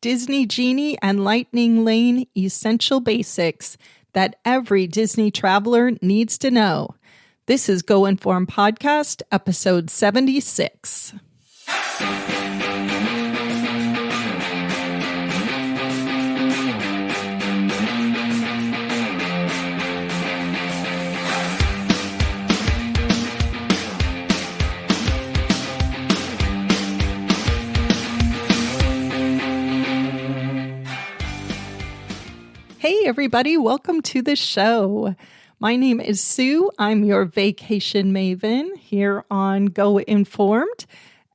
Disney Genie and Lightning Lane Essential Basics that every Disney traveler needs to know. This is Go Inform Podcast, episode 76. Hey everybody, welcome to the show. My name is Sue. I'm your vacation maven here on Go Informed.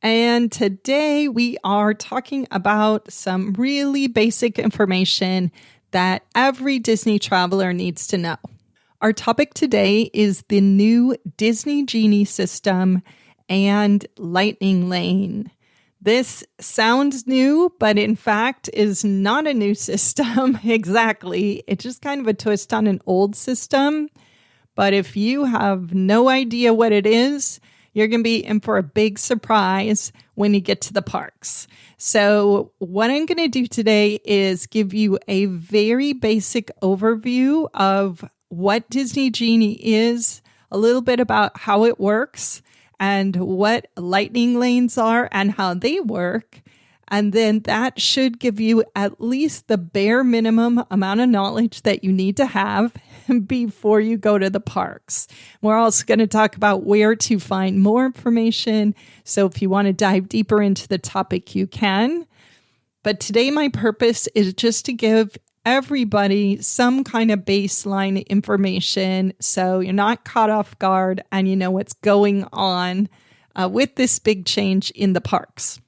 And today we are talking about some really basic information that every Disney traveler needs to know. Our topic today is the new Disney Genie system and Lightning Lane. This sounds new, but in fact is not a new system exactly. It's just kind of a twist on an old system. But if you have no idea what it is, you're going to be in for a big surprise when you get to the parks. So what I'm going to do today is give you a very basic overview of what Disney Genie is, a little bit about how it works, and what lightning lanes are and how they work. And then that should give you at least the bare minimum amount of knowledge that you need to have before you go to the parks. We're also going to talk about where to find more information. So if you want to dive deeper into the topic, you can. But today my purpose is just to give everybody some kind of baseline information so you're not caught off guard and you know what's going on with this big change in the parks.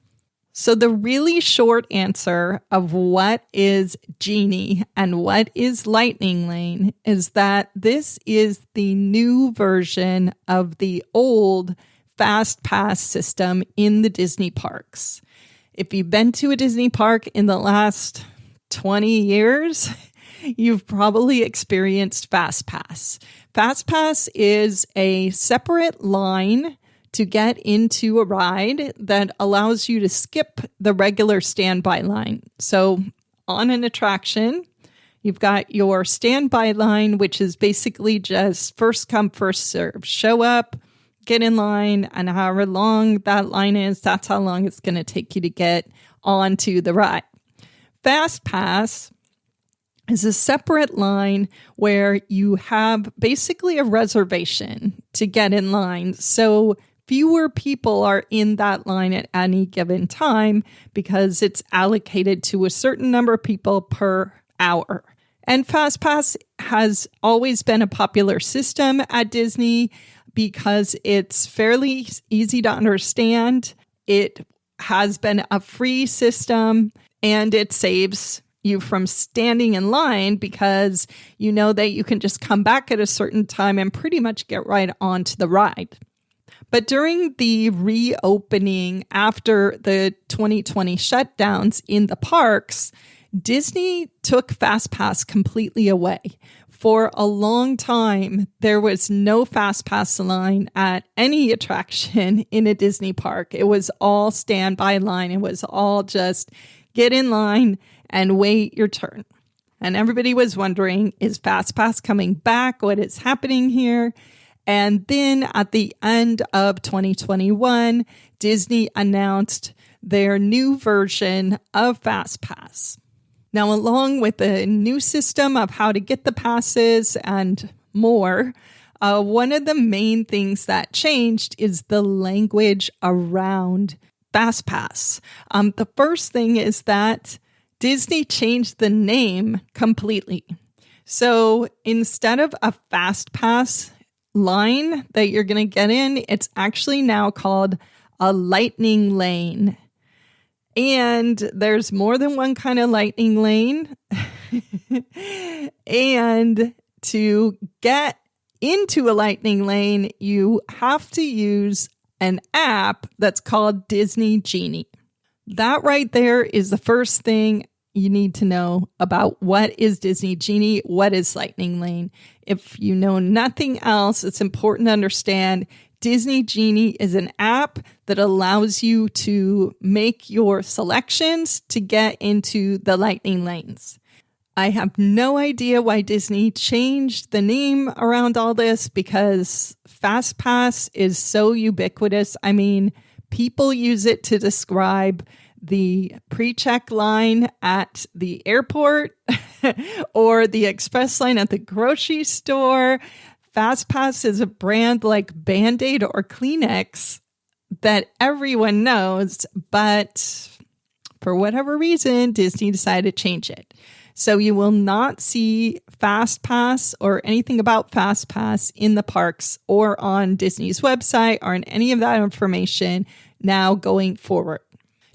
So the really short answer of what is Genie and what is Lightning Lane is that this is the new version of the old FastPass system in the Disney parks. If you've been to a Disney park in the last 20 years, you've probably experienced FastPass. FastPass is a separate line to get into a ride that allows you to skip the regular standby line. So on an attraction, you've got your standby line, which is basically just first come, first serve. Show up, get in line, and however long that line is, that's how long it's going to take you to get onto the ride. FastPass is a separate line where you have basically a reservation to get in line. So fewer people are in that line at any given time because it's allocated to a certain number of people per hour. And FastPass has always been a popular system at Disney because it's fairly easy to understand. It has been a free system. And it saves you from standing in line because you know that you can just come back at a certain time and pretty much get right onto the ride. But during the reopening after the 2020 shutdowns in the parks, Disney took FastPass completely away. For a long time, there was no FastPass line at any attraction in a Disney park. It was all standby line. It was all just get in line and wait your turn. And everybody was wondering, is FastPass coming back? What is happening here? And then at the end of 2021, Disney announced their new version of FastPass. Now, along with the new system of how to get the passes and more, one of the main things that changed is the language around FastPass. The first thing is that Disney changed the name completely. So instead of a FastPass line that you're going to get in, it's actually now called a Lightning Lane. And there's more than one kind of Lightning Lane. And to get into a Lightning Lane, you have to use an app that's called Disney Genie. That right there is the first thing you need to know about what is Disney Genie, what is Lightning Lane. If you know nothing else, it's important to understand Disney Genie is an app that allows you to make your selections to get into the Lightning Lanes. I have no idea why Disney changed the name around all this because FastPass is so ubiquitous. I mean, people use it to describe the pre-check line at the airport or the express line at the grocery store. FastPass is a brand like Band-Aid or Kleenex that everyone knows, but for whatever reason, Disney decided to change it. So you will not see FastPass or anything about FastPass in the parks or on Disney's website or in any of that information now going forward.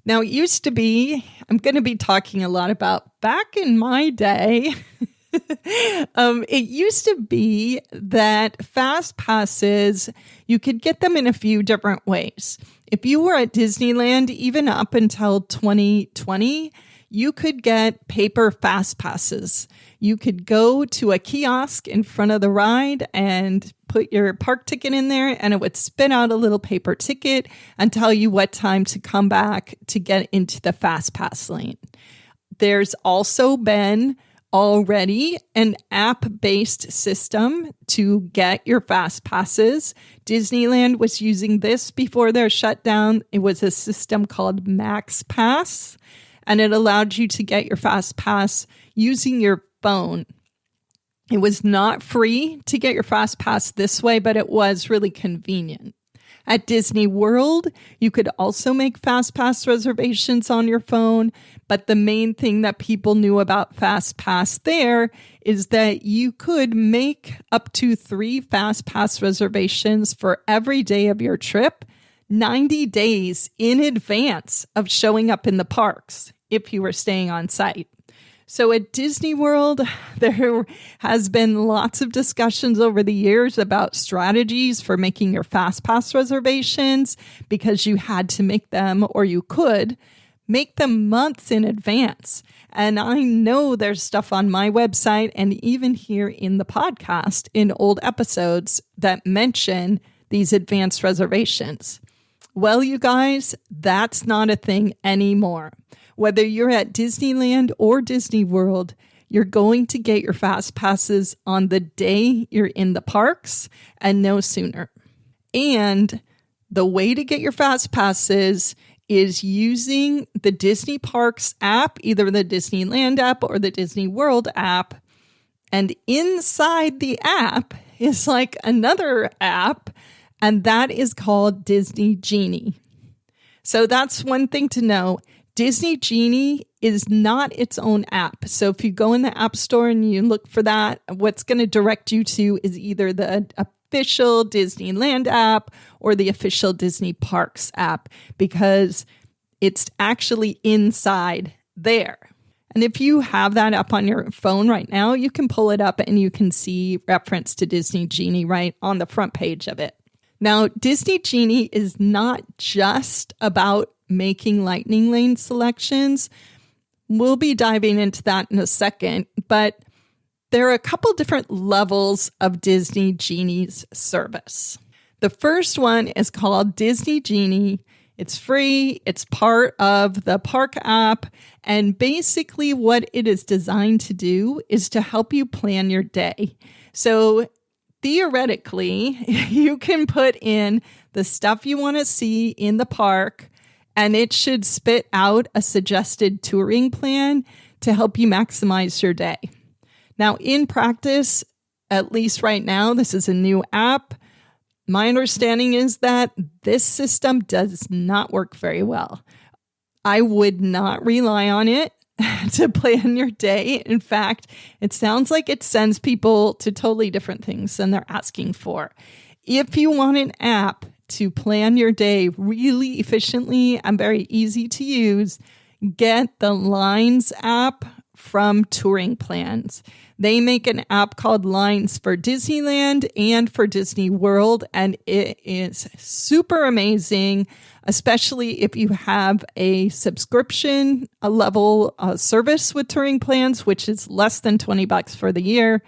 Now, it used to be, I'm going to be talking a lot about back in my day, it used to be that fast passes, you could get them in a few different ways. If you were at Disneyland, even up until 2020, you could get paper fast passes. You could go to a kiosk in front of the ride and put your park ticket in there, and it would spit out a little paper ticket and tell you what time to come back to get into the fast pass lane. There's also been already an app-based system to get your fast passes. Disneyland was using this before their shutdown. It was a system called MaxPass, and it allowed you to get your fast pass using your phone. It was not free to get your fast pass this way, but it was really convenient. At Disney World, you could also make FastPass reservations on your phone, but the main thing that people knew about FastPass there is that you could make up to 3 FastPass reservations for every day of your trip, 90 days in advance of showing up in the parks if you were staying on site. So at Disney World, there has been lots of discussions over the years about strategies for making your FastPass reservations because you had to make them, or you could make them months in advance. And I know there's stuff on my website and even here in the podcast in old episodes that mention these advanced reservations. Well, you guys, that's not a thing anymore. Whether you're at Disneyland or Disney World, you're going to get your fast passes on the day you're in the parks and no sooner. And the way to get your fast passes is using the Disney Parks app, either the Disneyland app or the Disney World app. And inside the app is like another app, and that is called Disney Genie. So that's one thing to know. Disney Genie is not its own app. So if you go in the App Store and you look for that, what's going to direct you to is either the official Disneyland app or the official Disney Parks app, because it's actually inside there. And if you have that up on your phone right now, you can pull it up and you can see reference to Disney Genie right on the front page of it. Now, Disney Genie is not just about making Lightning Lane selections. We'll be diving into that in a second, but there are a couple different levels of Disney Genie's service. The first one is called Disney Genie. It's free. It's part of the park app. And basically what it is designed to do is to help you plan your day. So theoretically, you can put in the stuff you want to see in the park, and it should spit out a suggested touring plan to help you maximize your day. Now, in practice, at least right now, this is a new app. My understanding is that this system does not work very well. I would not rely on it to plan your day. In fact, it sounds like it sends people to totally different things than they're asking for. If you want an app to plan your day really efficiently and very easy to use, get the Lines app from Touring Plans. They make an app called Lines for Disneyland and for Disney World, and it is super amazing, especially if you have a subscription, a level service with Touring Plans, which is less than $20 for the year.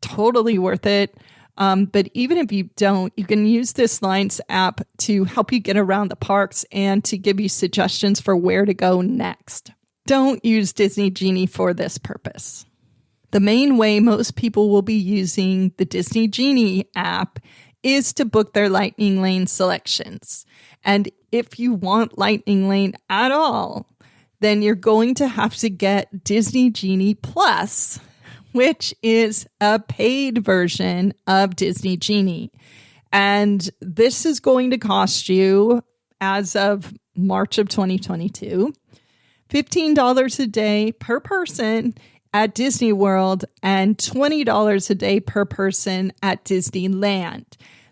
Totally worth it. But even if you don't, you can use this Lines app to help you get around the parks and to give you suggestions for where to go next. Don't use Disney Genie for this purpose. The main way most people will be using the Disney Genie app is to book their Lightning Lane selections. And if you want Lightning Lane at all, then you're going to have to get Disney Genie Plus, which is a paid version of Disney Genie. And this is going to cost you, as of March of 2022, $15 a day per person at Disney World and $20 a day per person at Disneyland.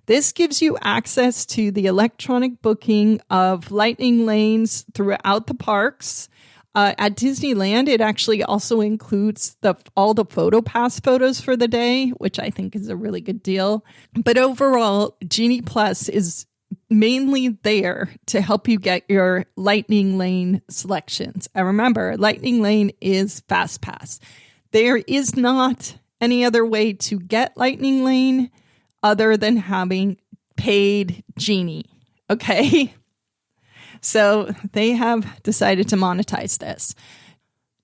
This gives you access to the electronic booking of Lightning Lanes throughout the parks. At Disneyland, it actually also includes all the FastPass photos for the day, which I think is a really good deal. But overall, Genie Plus is mainly there to help you get your Lightning Lane selections. And remember, Lightning Lane is FastPass. There is not any other way to get Lightning Lane other than having paid Genie. Okay? So they have decided to monetize this.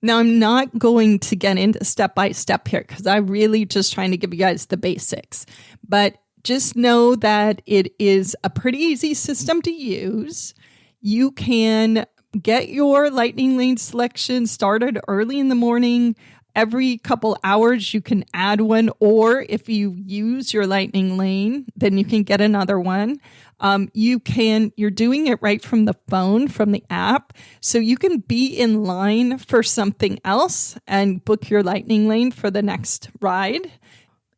Now, I'm not going to get into step by step here because I'm really just trying to give you guys the basics. But just know that it is a pretty easy system to use. You can get your Lightning Lane selection started early in the morning. Every couple hours, you can add one, or if you use your Lightning Lane, then you can get another one. You're doing it right from the phone, from the app. So you can be in line for something else and book your Lightning Lane for the next ride.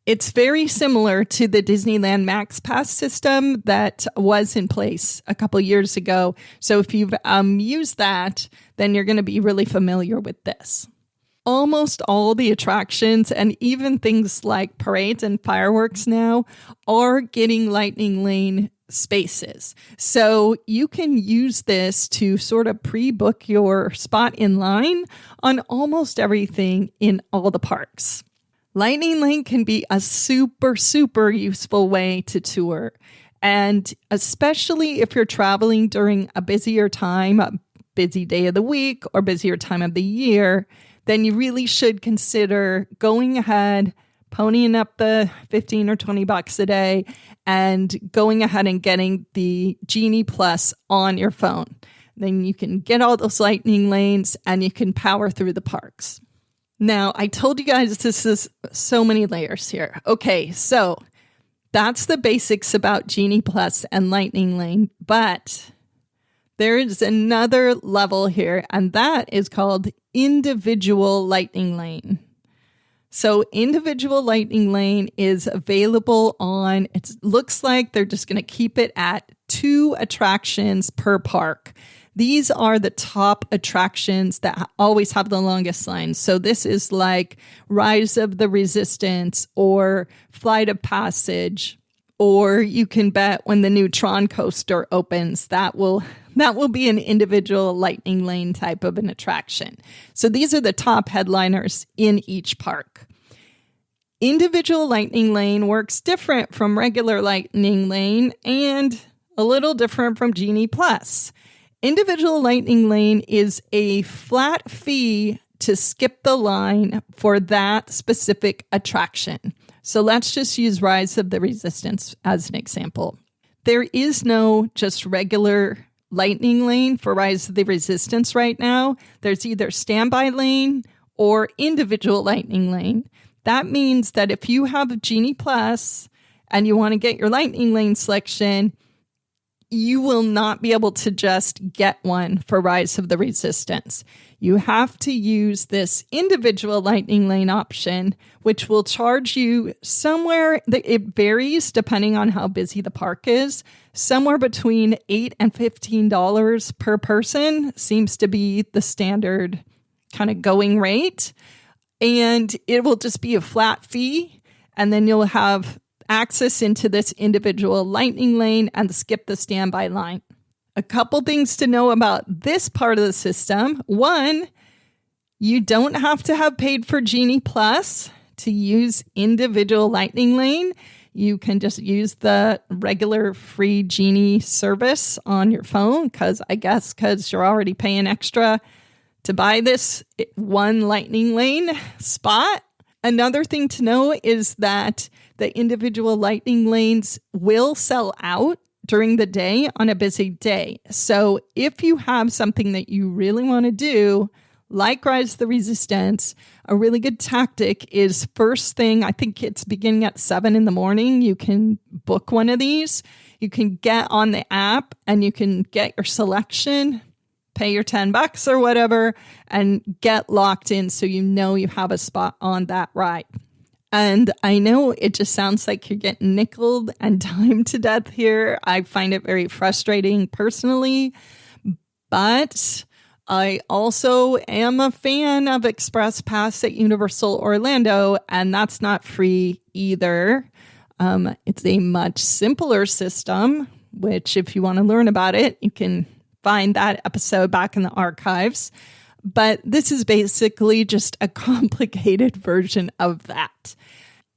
It's very similar to the Disneyland Max Pass system that was in place a couple years ago. So if you've used that, then you're going to be really familiar with this. Almost all the attractions and even things like parades and fireworks now are getting Lightning Lane spaces. So you can use this to sort of pre-book your spot in line on almost everything in all the parks. Lightning Lane can be a super, super useful way to tour. And especially if you're traveling during a busier time, a busy day of the week or busier time of the year, then you really should consider going ahead, ponying up the $15 or $20 a day and going ahead and getting the Genie Plus on your phone. Then you can get all those Lightning Lanes and you can power through the parks. Now, I told you guys this is so many layers here. Okay, so that's the basics about Genie Plus and Lightning Lane, but there is another level here, and that is called Individual Lightning Lane. So Individual Lightning Lane is available on, it looks like they're just going to keep it at 2 attractions per park. These are the top attractions that always have the longest lines. So this is like Rise of the Resistance or Flight of Passage, or you can bet when the new Tron coaster opens, that will be an individual Lightning Lane type of an attraction. So these are the top headliners in each park. Individual Lightning Lane works different from regular Lightning Lane and a little different from Genie Plus. Individual Lightning Lane is a flat fee to skip the line for that specific attraction. So let's just use Rise of the Resistance as an example. There is no just regular Lightning Lane for Rise of the Resistance right now. There's either standby lane or individual Lightning Lane. That means that if you have a Genie Plus and you want to get your Lightning Lane selection, you will not be able to just get one for Rise of the Resistance. You have to use this individual Lightning Lane option, which will charge you somewhere, it varies depending on how busy the park is, somewhere between $8 and $15 per person seems to be the standard kind of going rate. And it will just be a flat fee, and then you'll have access into this individual Lightning Lane and skip the standby line. A couple things to know about this part of the system. One, you don't have to have paid for Genie Plus to use individual Lightning Lane. you can just use the regular free Genie service on your phone because you're already paying extra to buy this one Lightning Lane spot. Another thing to know is that the individual Lightning Lanes will sell out during the day on a busy day. So if you have something that you really want to do, like Rise the Resistance, a really good tactic is first thing, I think it's beginning at 7 in the morning. You can book one of these. You can get on the app and you can get your selection, pay your $10 or whatever, and get locked in so you know you have a spot on that ride. And I know it just sounds like you're getting nickeled and timed to death here. I find it very frustrating personally, but I also am a fan of Express Pass at Universal Orlando, and that's not free either. It's a much simpler system, which if you want to learn about it, you can find that episode back in the archives. But this is basically just a complicated version of that.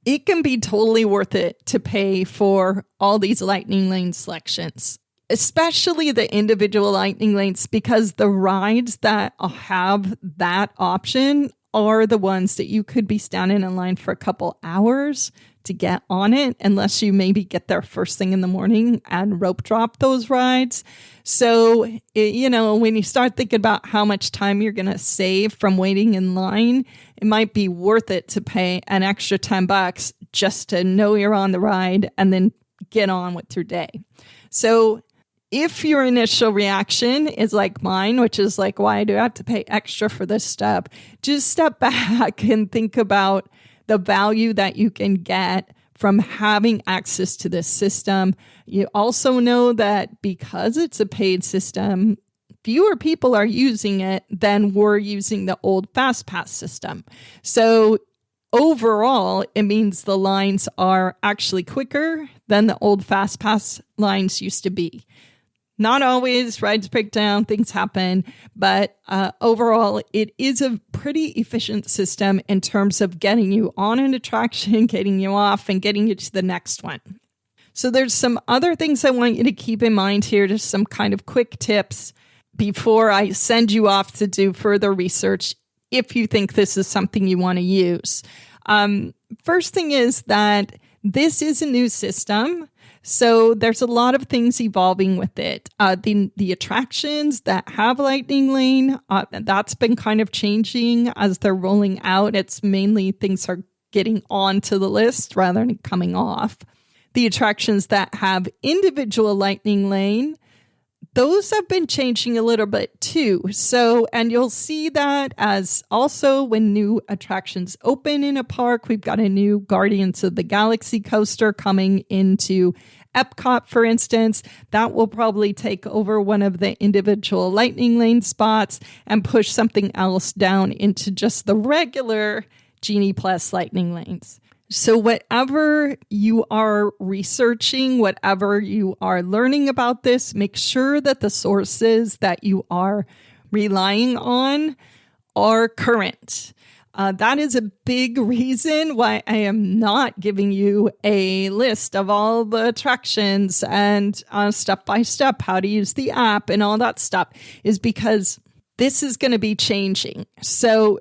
It can be totally worth it to pay for all these Lightning Lane selections, especially the individual Lightning Lanes, because the rides that have that option are the ones that you could be standing in line for a couple hours to get on it, unless you maybe get there first thing in the morning and rope drop those rides. So, when you start thinking about how much time you're going to save from waiting in line, it might be worth it to pay an extra $10 just to know you're on the ride and then get on with your day. So if your initial reaction is like mine, which is like, why do I have to pay extra for this stuff? Just step back and think about the value that you can get from having access to this system. You also know that because it's a paid system, fewer people are using it than were using the old FastPass system. So overall, it means the lines are actually quicker than the old FastPass lines used to be. Not always, rides break down, things happen, but overall, it is a pretty efficient system in terms of getting you on an attraction, getting you off, and getting you to the next one. So there's some other things I want you to keep in mind here, just some kind of quick tips before I send you off to do further research if you think this is something you want to use. First thing is that this is a new system. So there's a lot of things evolving with it. The attractions that have Lightning Lane, that's been kind of changing as they're rolling out. It's mainly things are getting onto the list rather than coming off. The attractions that have individual Lightning Lane, those have been changing a little bit too. So, and you'll see that as also when new attractions open in a park. We've got a new Guardians of the Galaxy coaster coming into Epcot, for instance. That will probably take over one of the individual Lightning Lane spots and push something else down into just the regular Genie Plus Lightning Lanes. So whatever you are researching, whatever you are learning about this, make sure that the sources that you are relying on are current. That is a big reason why I am not giving you a list of all the attractions and step by step how to use the app and all that stuff, is because this is going to be changing. So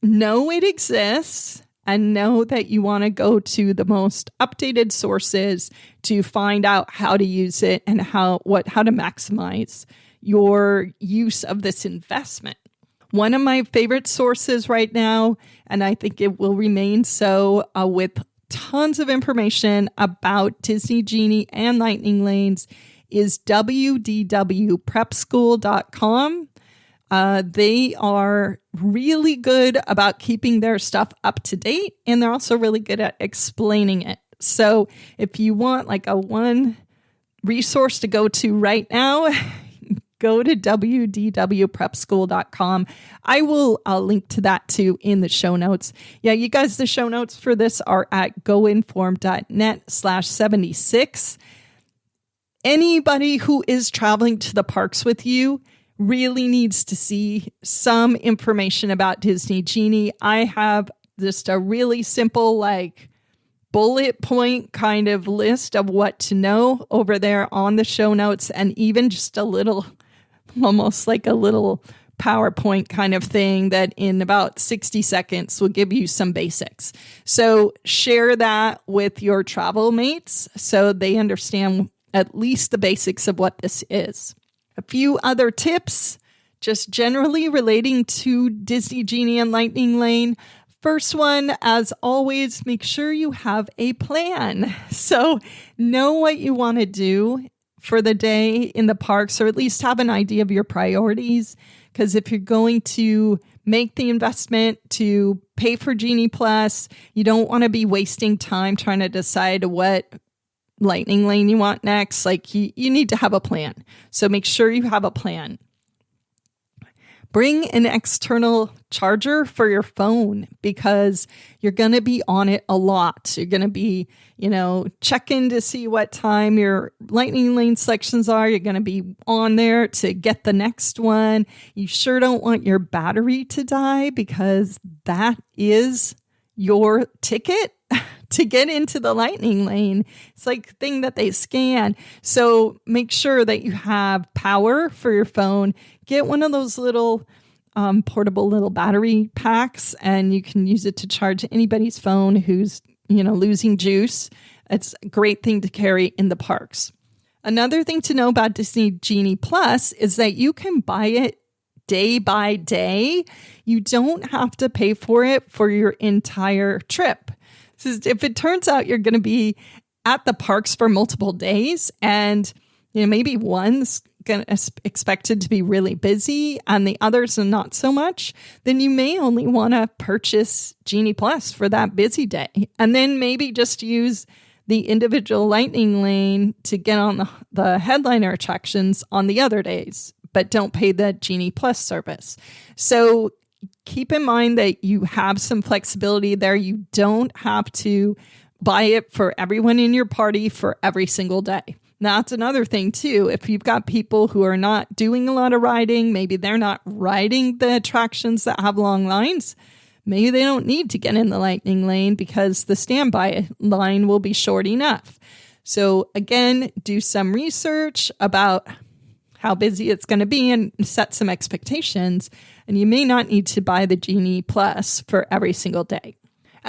know it exists. And know that you want to go to the most updated sources to find out how to use it and how to maximize your use of this investment. One of my favorite sources right now, and I think it will remain so, with tons of information about Disney Genie and Lightning Lanes, is wdwprepschool.com. They are really good about keeping their stuff up to date, and they're also really good at explaining it. So if you want like a one resource to go to right now, go to wdwprepschool.com. I will link to that too in the show notes. Yeah, you guys, the show notes for this are at goinformed.net/76. Anybody who is traveling to the parks with you really needs to see some information about Disney Genie. I have just a really simple bullet point kind of list of what to know over there on the show notes, and even just a little, almost like a little PowerPoint kind of thing that in about 60 seconds will give you some basics. So share that with your travel mates so they understand at least the basics of what this is. A few other tips, just generally relating to Disney Genie and Lightning Lane. First one, as always, make sure you have a plan. So know what you want to do for the day in the parks, or at least have an idea of your priorities. Because if you're going to make the investment to pay for Genie Plus, you don't want to be wasting time trying to decide what Lightning Lane you want next. Like you need to have a plan. So make sure you have a plan. Bring an external charger for your phone because you're going to be on it a lot. You're going to be, checking to see what time your Lightning Lane selections are. You're going to be on there to get the next one. You sure don't want your battery to die because that is your ticket to get into the Lightning Lane. It's like the thing that they scan. So make sure that you have power for your phone. Get one of those little portable little battery packs, and you can use it to charge anybody's phone who's, losing juice. It's a great thing to carry in the parks. Another thing to know about Disney Genie Plus is that you can buy it day by day. You don't have to pay for it for your entire trip. So if it turns out you're going to be at the parks for multiple days and maybe one's expected to be really busy and the others are not so much, then you may only want to purchase Genie Plus for that busy day. And then maybe just use the individual Lightning Lane to get on the headliner attractions on the other days, but don't pay the Genie Plus service. So keep in mind that you have some flexibility there. You don't have to buy it for everyone in your party for every single day. Now, that's another thing, too. If you've got people who are not doing a lot of riding, maybe they're not riding the attractions that have long lines, maybe they don't need to get in the Lightning Lane because the standby line will be short enough. So, again, do some research about how busy it's going to be and set some expectations. And you may not need to buy the Genie Plus for every single day.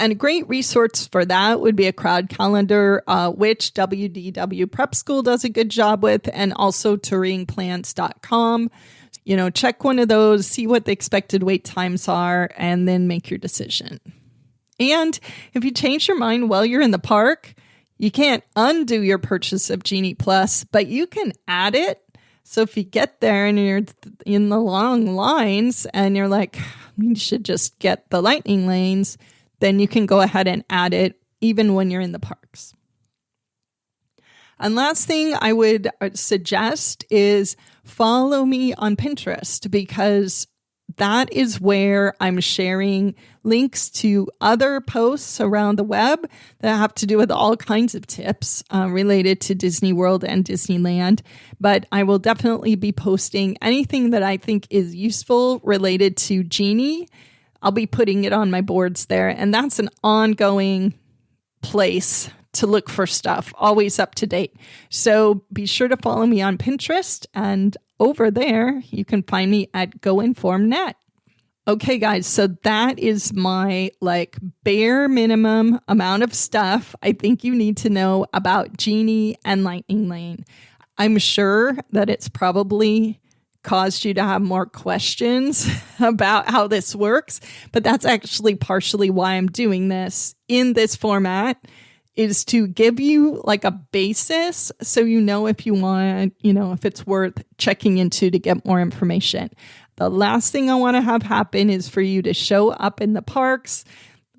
And a great resource for that would be a crowd calendar, which WDW Prep School does a good job with, and also touringplans.com. Check one of those, see what the expected wait times are, and then make your decision. And if you change your mind while you're in the park, you can't undo your purchase of Genie Plus, but you can add it. So if you get there and you're in the long lines and you're like, you should just get the Lightning Lanes, then you can go ahead and add it even when you're in the parks. And last thing I would suggest is follow me on Pinterest, because that is where I'm sharing links to other posts around the web that have to do with all kinds of tips related to Disney World and Disneyland. But I will definitely be posting anything that I think is useful related to Genie. I'll be putting it on my boards there, and that's an ongoing place to look for stuff, always up to date. So be sure to follow me on Pinterest, and over there, you can find me at GoInformNet. Okay, guys, so that is my bare minimum amount of stuff I think you need to know about Genie and Lightning Lane. I'm sure that it's probably caused you to have more questions about how this works, but that's actually partially why I'm doing this in this format, is to give you a basis so if you want, if it's worth checking into to get more information. The last thing I want to have happen is for you to show up in the parks,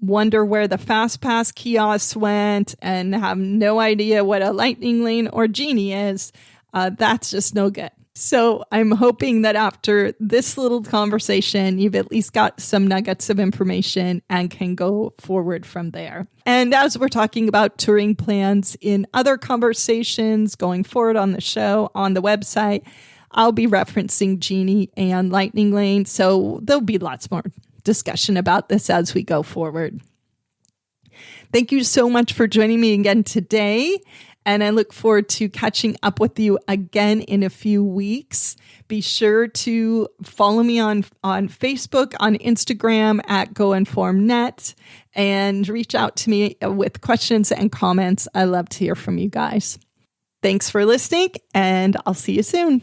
wonder where the FastPass kiosks went, and have no idea what a Lightning Lane or Genie is. That's just no good. So I'm hoping that after this little conversation, you've at least got some nuggets of information and can go forward from there. And as we're talking about touring plans in other conversations going forward on the show, on the website, I'll be referencing Genie and Lightning Lane. So there'll be lots more discussion about this as we go forward. Thank you so much for joining me again today. And I look forward to catching up with you again in a few weeks. Be sure to follow me on Facebook, on Instagram at GoInformNet, and reach out to me with questions and comments. I love to hear from you guys. Thanks for listening, and I'll see you soon.